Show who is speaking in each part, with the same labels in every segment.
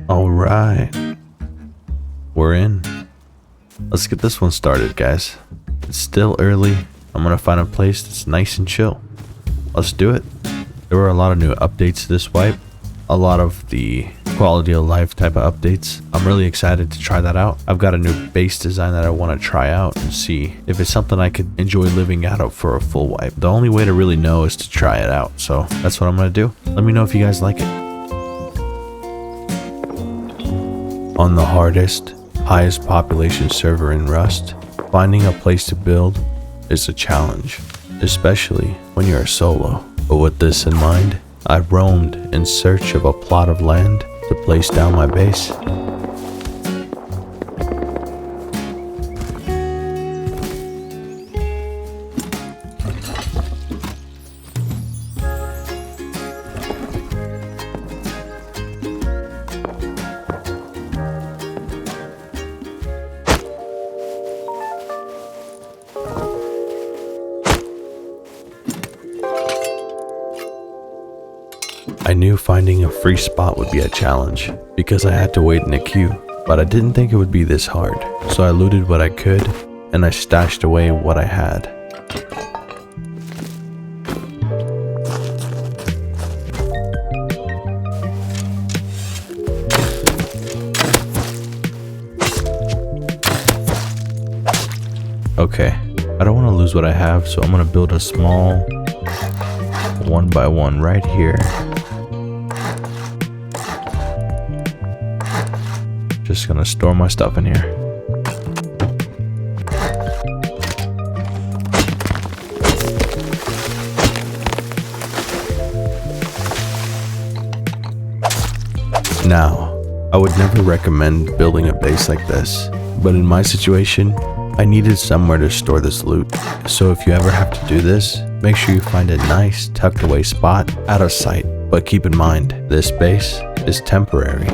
Speaker 1: All right, we're in. Let's get this one started, guys. It's still early. I'm gonna find a place that's nice and chill. Let's do it. There were a lot of new updates to this wipe, a lot of the quality of life type of updates. I'm really excited to try that out. I've got a new base design that I want to try out and see if it's something I could enjoy living out of for a full wipe. The only way to really know is to try it out, so that's what I'm gonna do. Let me know if you guys like it. On the hardest, highest population server in Rust, finding a place to build is a challenge, especially when you're a solo. But with this in mind, I roamed in search of a plot of land to place down my base. I knew finding a free spot would be a challenge because I had to wait in a queue, but I didn't think it would be this hard. So I looted what I could and I stashed away what I had. Okay, I don't want to lose what I have, so I'm going to build a small 1x1 right here. Just gonna store my stuff in here. Now, I would never recommend building a base like this, but in my situation, I needed somewhere to store this loot. So if you ever have to do this, make sure you find a nice tucked away spot out of sight. But keep in mind, this base is temporary.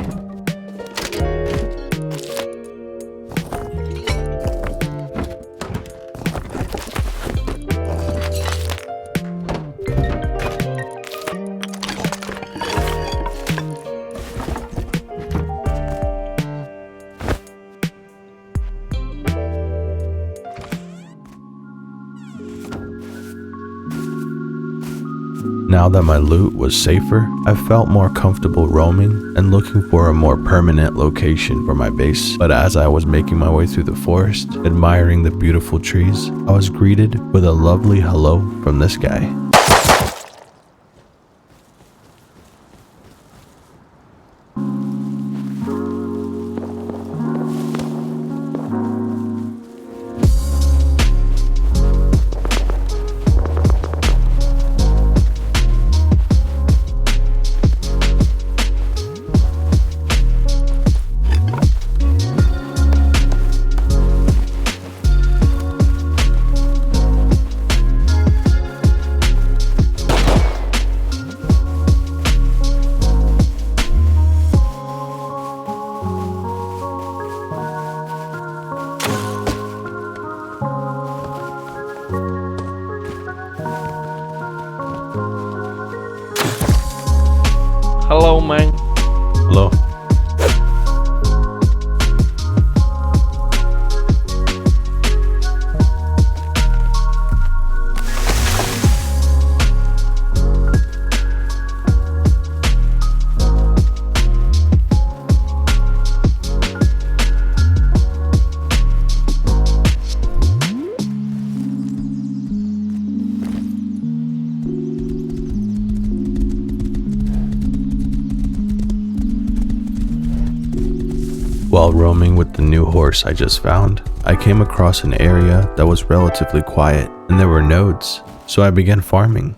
Speaker 1: Now that my loot was safer, I felt more comfortable roaming and looking for a more permanent location for my base. But as I was making my way through the forest, admiring the beautiful trees, I was greeted with a lovely hello from this guy.
Speaker 2: Hello, man.
Speaker 1: Hello. While roaming with the new horse I just found, I came across an area that was relatively quiet and there were nodes, so I began farming.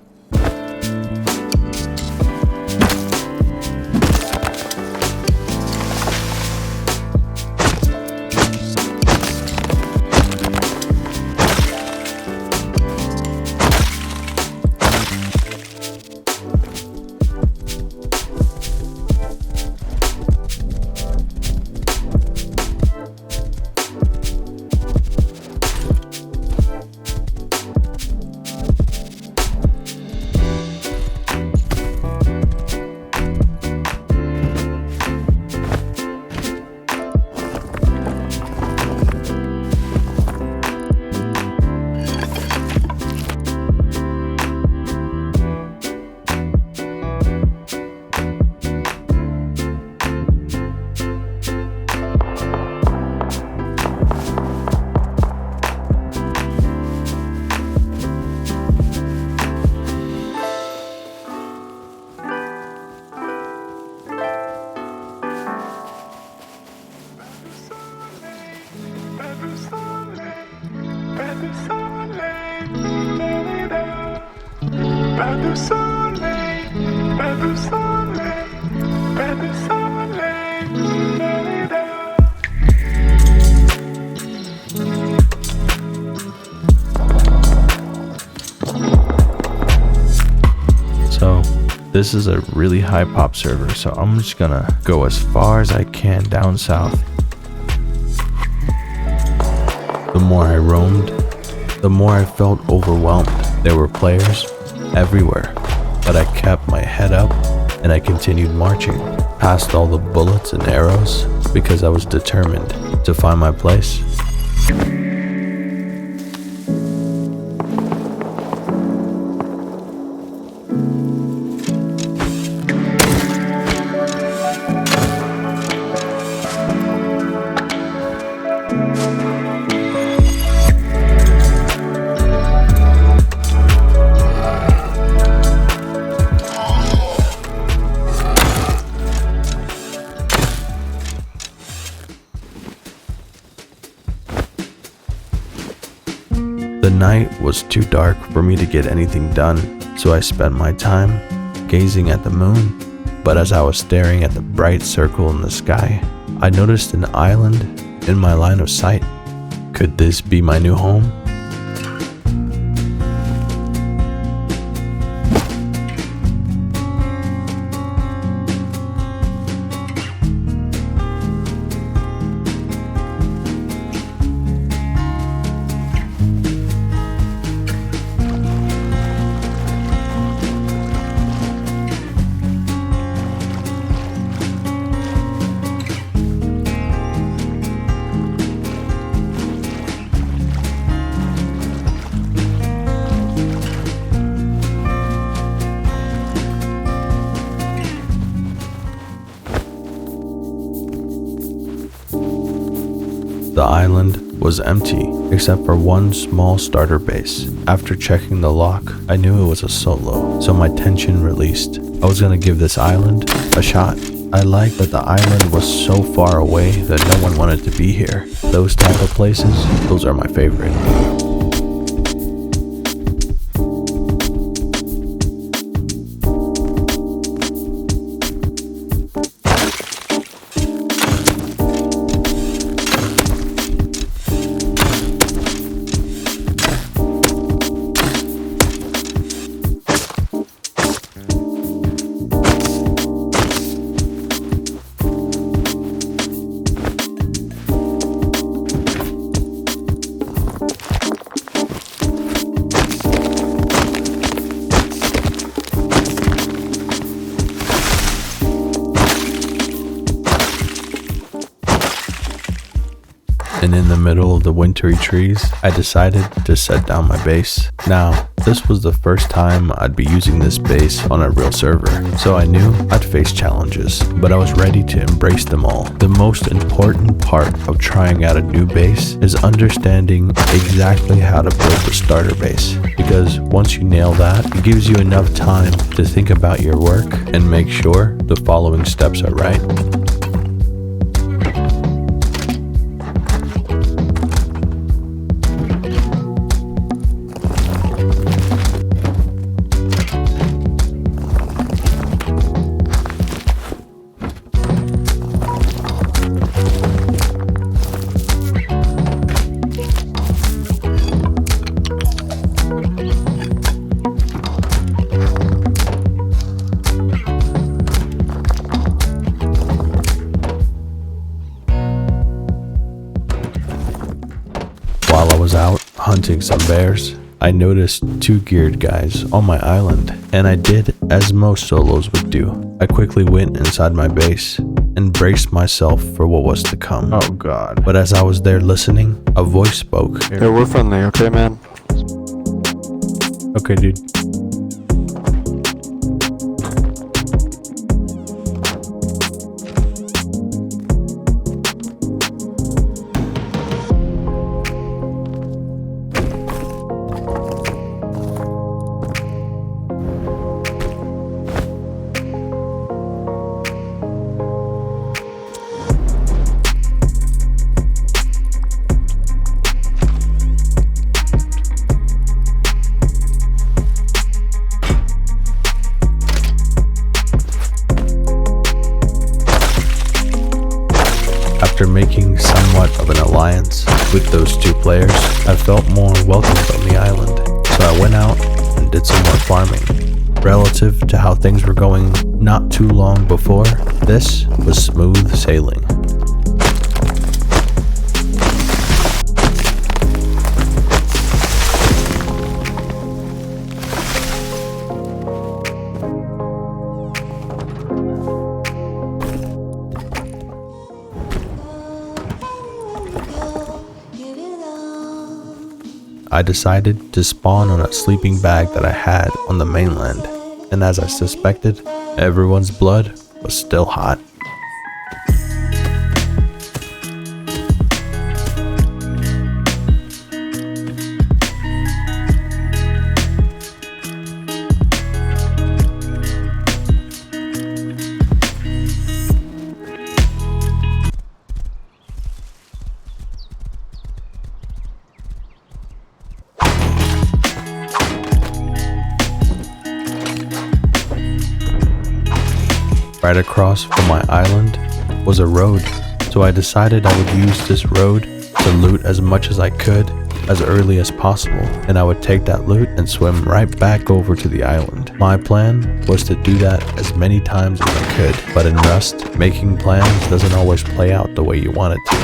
Speaker 1: So this is a really high pop server, so I'm just gonna go as far as I can down south. The more I roamed, the more I felt overwhelmed. There were players everywhere, but I kept my head up and I continued marching past all the bullets and arrows because I was determined to find my place. The night was too dark for me to get anything done, so I spent my time gazing at the moon. But as I was staring at the bright circle in the sky, I noticed an island in my line of sight. Could this be my new home? The island was empty, except for one small starter base. After checking the lock, I knew it was a solo, so my tension released. I was gonna give this island a shot. I liked that the island was so far away that no one wanted to be here. Those type of places, those are my favorite. And in the middle of the wintry trees, I decided to set down my base. Now, this was the first time I'd be using this base on a real server, so I knew I'd face challenges, but I was ready to embrace them all. The most important part of trying out a new base is understanding exactly how to build the starter base, because once you nail that, it gives you enough time to think about your work and make sure the following steps are right. While I was out hunting some bears, I noticed two geared guys on my island, and I did as most solos would do. I quickly went inside my base and braced myself for what was to come.
Speaker 2: Oh god.
Speaker 1: But as I was there listening, a voice spoke.
Speaker 2: Yeah, we're friendly, okay, man?
Speaker 1: Okay, dude. making somewhat of an alliance with those two players, I felt more welcome on the island. So I went out and did some more farming. Relative to how things were going not too long before, this was smooth sailing. I decided to spawn on a sleeping bag that I had on the mainland, and as I suspected, everyone's blood was still hot. Right across from my island was a road, so I decided I would use this road to loot as much as I could as early as possible, and I would take that loot and swim right back over to the island. My plan was to do that as many times as I could, but in Rust, making plans doesn't always play out the way you want it to.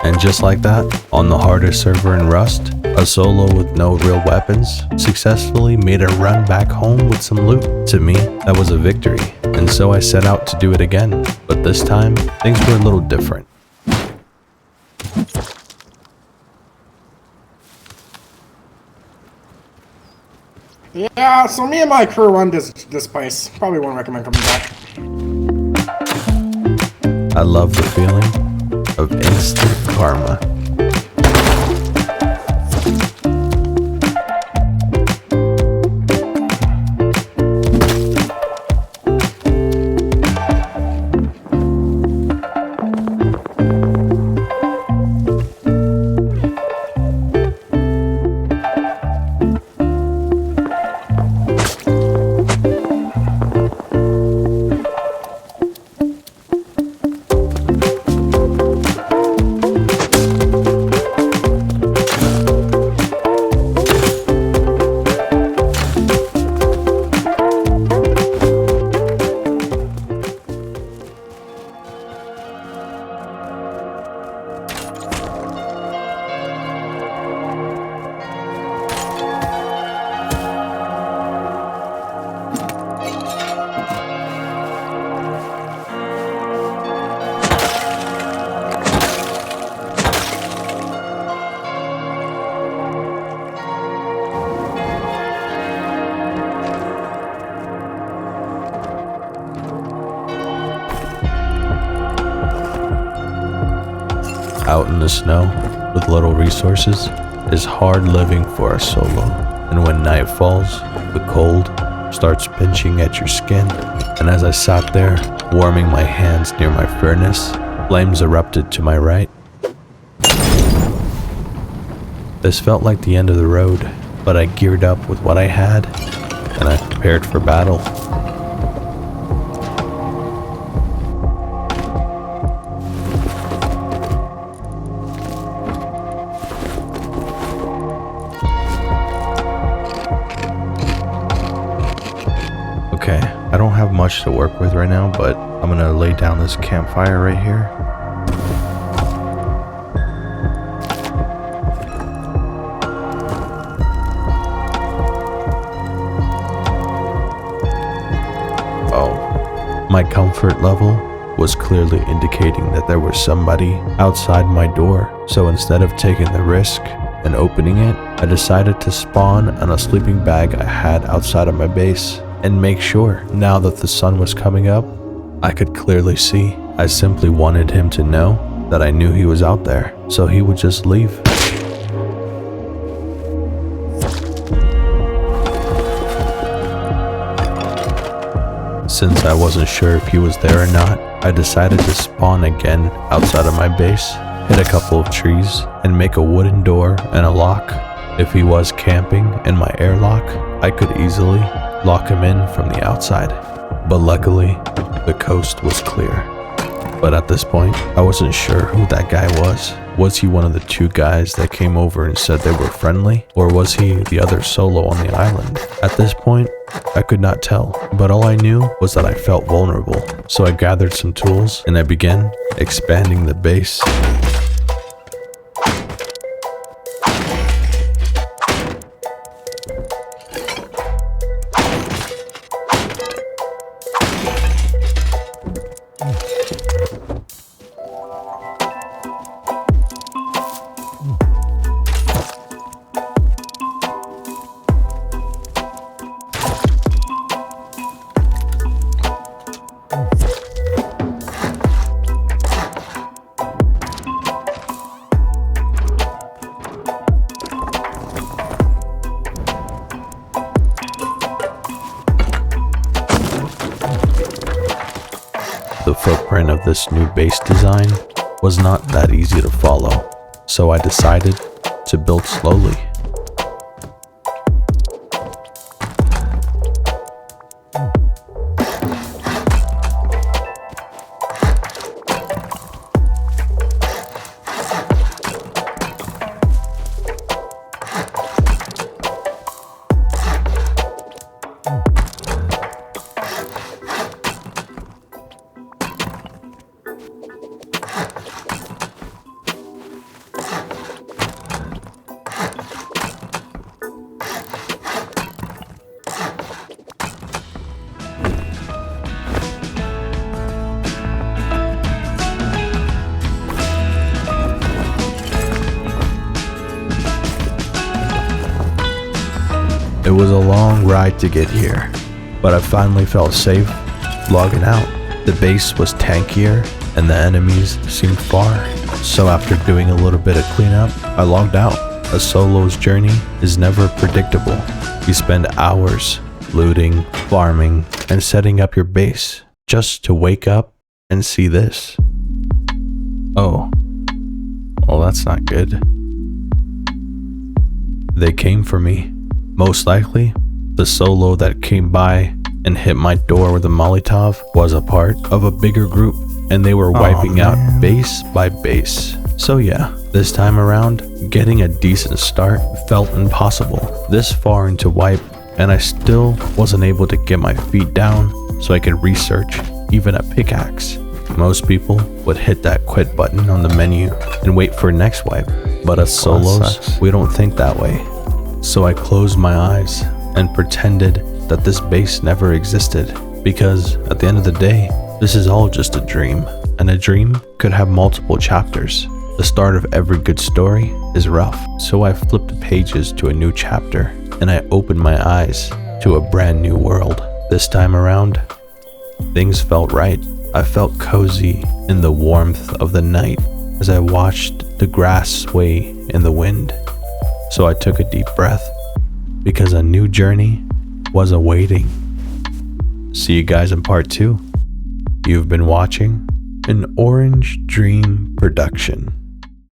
Speaker 1: And just like that, on the hardest server in Rust, a solo with no real weapons successfully made a run back home with some loot. To me, that was a victory, and so I set out to do it again, but this time, things were a little different.
Speaker 2: Yeah, so me and my crew run this place. Probably won't recommend coming back.
Speaker 1: I love the feeling of instant karma. Out in the snow, with little resources, is hard living for a solo. And when night falls, the cold starts pinching at your skin. And as I sat there, warming my hands near my furnace, flames erupted to my right. This felt like the end of the road, but I geared up with what I had, and I prepared for battle. Okay, I don't have much to work with right now, but I'm gonna lay down this campfire right here. Oh, my comfort level was clearly indicating that there was somebody outside my door. So instead of taking the risk and opening it, I decided to spawn on a sleeping bag I had outside of my base and make sure, now that the sun was coming up, I could clearly see. I simply wanted him to know that I knew he was out there, so he would just leave. Since I wasn't sure if he was there or not, I decided to spawn again outside of my base, hit a couple of trees, and make a wooden door and a lock. If he was camping in my airlock, I could easily lock him in from the outside. But luckily, the coast was clear. But at this point, I wasn't sure who that guy was. Was he one of the two guys that came over and said they were friendly? Or was he the other solo on the island? At this point, I could not tell, but all I knew was that I felt vulnerable. So I gathered some tools and I began expanding the base. The footprint of this new base design was not that easy to follow, so I decided to build slowly. It was a long ride to get here, but I finally felt safe logging out. The base was tankier and the enemies seemed far, so after doing a little bit of cleanup, I logged out. A solo's journey is never predictable. You spend hours looting, farming, and setting up your base just to wake up and see this. Oh, well, that's not good. They came for me. Most likely, the solo that came by and hit my door with a Molotov was a part of a bigger group, and they were wiping out base by base. So yeah, this time around, getting a decent start felt impossible. This far into wipe, and I still wasn't able to get my feet down so I could research even a pickaxe. Most people would hit that quit button on the menu and wait for next wipe, but us solos, we don't think that way. So I closed my eyes and pretended that this base never existed, because at the end of the day, this is all just a dream, and a dream could have multiple chapters. The start of every good story is rough, so I flipped pages to a new chapter, and I opened my eyes to a brand new world. This time around, things felt right. I felt cozy in the warmth of the night as I watched the grass sway in the wind. So I took a deep breath, because a new journey was awaiting. See you guys in part 2. You've been watching an Orange Dream production.